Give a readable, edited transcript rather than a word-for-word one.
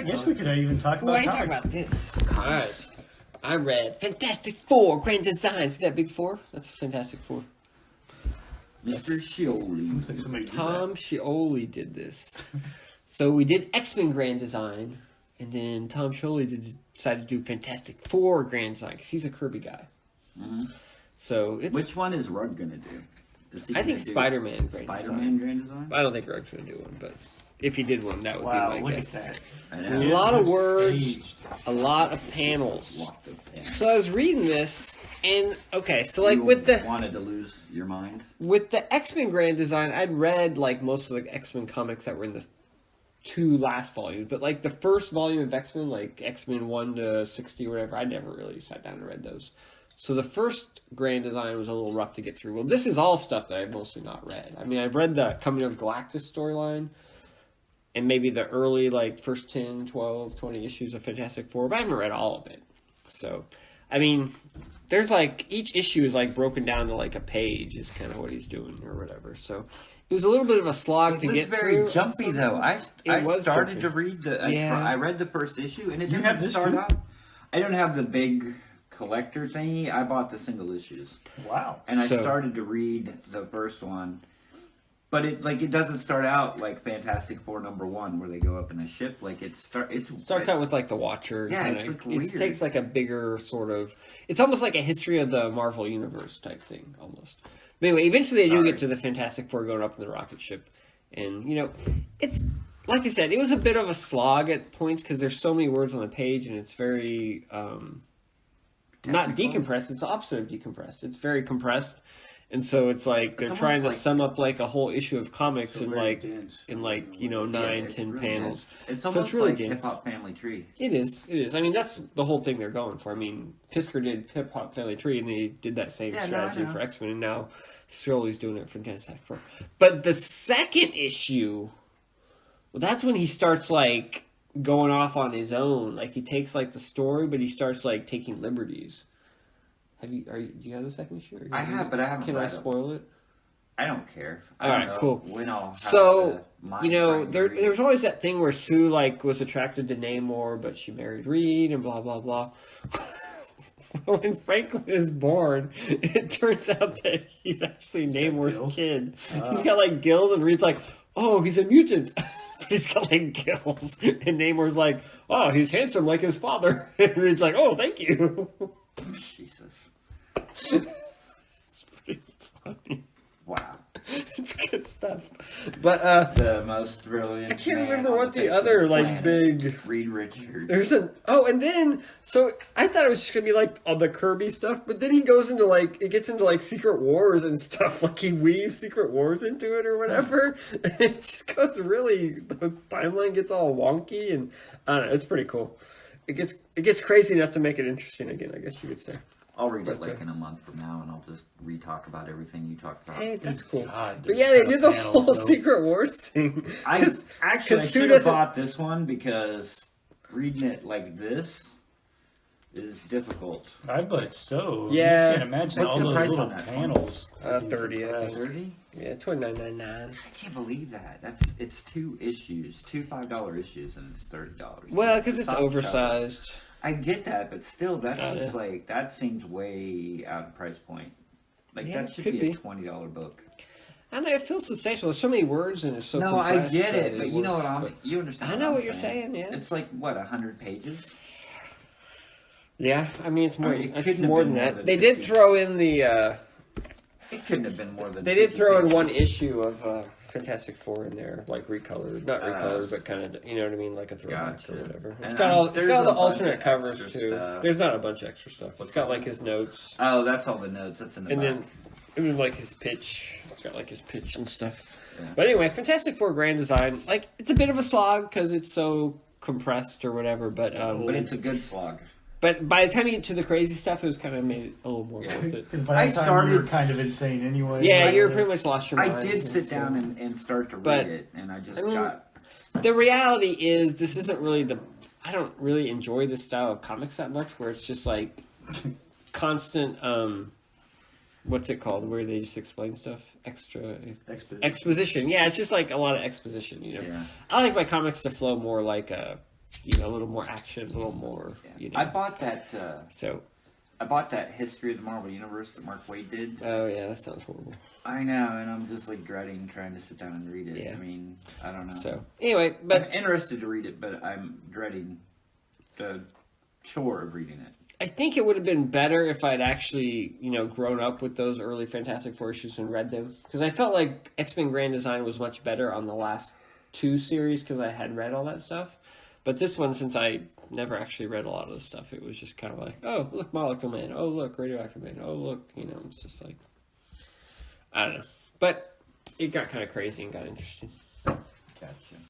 guess we could even talk Well, I about ain't talking comics. about this. Comics. Alright. I read Fantastic Four Grand Design. See that big four? That's Fantastic Four. Mr. Shioli. Looks like somebody did Tom Scioli did this. So we did X-Men Grand Design, and then Tom Scioli decided to do Fantastic Four Grand Design because he's a Kirby guy. Mhm. So it's. Which one is Rug gonna do? Is he I think gonna do Spider-Man Grand Spider-Man Design. Grand Design? I don't think Rug's going to do one, but if he did one, that would Wow, be my look guess. at that. I A know. lot of Looks words, aged. a lot of panels. Lot of panels. So I was reading this, and okay, so like You with the wanted to lose your mind. X-Men Grand Design, I'd read like most of the X-Men comics that were in the 2 last volumes, but like the first volume of X-Men, like X-Men 1 to 60 or whatever, I never really sat down and read those. So the first Grand Design was a little rough to get through. Well, this is all stuff that I've mostly not read. I mean, I've read the Coming of Galactus storyline, and maybe the early, like, first 10, 12, 20 issues of Fantastic Four, but I haven't read all of it. So, I mean, there's, like, each issue is, like, broken down to, like, a page is kind of what he's doing or whatever. So, it was a little bit of a slog to get through. It was very jumpy, though. I was started jumpy. to read the... Yeah. I read the first issue, and it You didn't have this start too? out... I don't have the big collector thingy. I bought the single issues. Wow. And I So- started to read the first one. But it doesn't start out like Fantastic Four #1 where they go up in a ship. Like it Starts out with like the Watcher. Yeah, kinda, it's, like, it weird. takes like a bigger sort of. It's almost like a history of the Marvel universe type thing, almost. But anyway, eventually they do Sorry. get to the Fantastic Four going up in the rocket ship, and it's like I said, it was a bit of a slog at points because there's so many words on the page, and it's very not Technical? decompressed. It's the opposite of decompressed. It's very compressed. And so it's like they're almost trying to like- sum up like a whole issue of comics So in very like dense. in like Yeah, 9, it's 10 really panels. dense. It's So it's almost really like dense. Hip Hop Family Tree. It is. It is. I mean, that's the whole thing they're going for. I mean, Pisker did Hip Hop Family Tree, and they did that same Yeah, no, I strategy know. for X-Men, and now Scioli's doing it for Fantastic Four. But the second issue, well, that's when he starts, like, going off on his own. Like, he takes, like, the story, but he starts, like, taking liberties. Do you have the second issue? Or I have, but I haven't Can I read it. spoil it? I don't care. I All don't right, know cool. when I'll have So, the mind there right was always that thing where Sue, like, was attracted to Namor, but she married Reed, and blah, blah, blah. When Franklin is born, it turns out that he's actually Namor's gills? kid. He's got, like, gills, and Reed's like, oh, he's a mutant. But he's got, like, gills. And Namor's like, oh, he's handsome like his father. And Reed's like, oh, thank you. Jesus. It's pretty funny. Wow. It's good stuff. But, The most brilliant. I can't man remember on what the face of other, like, planet. big... Reed Richards. And then, so I thought it was just gonna be like all the Kirby stuff, but then he goes into like, it gets into like Secret Wars and stuff, like he weaves Secret Wars into it or whatever, and it just goes really, the timeline gets all wonky, and I don't know, it's pretty cool. It gets crazy enough to make it interesting again, I guess you could say. I'll read But, it like in a month from now, and I'll just re-talk about everything you talked about. Hey, that's cool. God, But there's yeah, they a ton did of the panels, whole though. Secret Wars thing. I Sue should have doesn't- bought this one because reading it like this is difficult. But so. Yeah. You can't imagine What's all the those price little on that? panels. 30, I think. 30? Yeah, $29.99. I can't believe that. It's 2 issues, 2 $5 issues, and it's $30. Well, because it's soft cover. oversized. I get that, but still, that's Oh, just yeah. like that seems way out of price point. Like Yeah, that should could be a be. $20 book. I know, it feels substantial. There's so many words and it's so No, I compressed get that it, but you know works, what but- you understand. I know I'm what you're saying, yeah. It's like what 100 pages. Yeah, I mean it's more. Or it It's couldn't have more been than more that. than They did 50. throw in the. It couldn't have been more than. They did 50 throw in pages. one issue of Fantastic Four in there, like recolored, not recolored, but kind of, you know what I mean, like a throwback Gotcha. or whatever. It's And, got all. It's there's got all a the bunch alternate of covers extra too. stuff. There's not a bunch of extra stuff. It's got like his notes, Oh, that's all the notes. That's in the and back. then it was like his pitch. It's got like his pitch and stuff. Yeah. But anyway, Fantastic Four Grand Design, like it's a bit of a slog because it's so compressed or whatever. But But it's a good slog. But by the time you get to the crazy stuff, it was kind of made it a little more worth it. Because by I that time started- you were kind of insane anyway. Yeah, Like, you're pretty much lost your mind. I did and sit so- down and start to read But, it, and I just I mean, got. The reality is, this isn't really the. I don't really enjoy this style of comics that much, where it's just like constant. What's it called? Where they just explain stuff, exposition. Yeah, it's just like a lot of exposition. You know, Yeah. I like my comics to flow more like a a little more action, a little more, I bought that. So. I bought that History of the Marvel Universe that Mark Waid did. Oh yeah, that sounds horrible. I know, and I'm just like dreading trying to sit down and read it. Yeah. I mean, I don't know. So anyway, but I'm interested to read it, but I'm dreading the chore of reading it. I think it would have been better if I'd actually, grown up with those early Fantastic Four issues and read them. Because I felt like X-Men Grand Design was much better on the last 2 series because I had read all that stuff. But this one, since I never actually read a lot of the stuff, it was just kind of like, oh, look, Molecule Man. Oh, look, Radioactive Man. Oh, look, it's just like, I don't know. But it got kind of crazy and got interesting.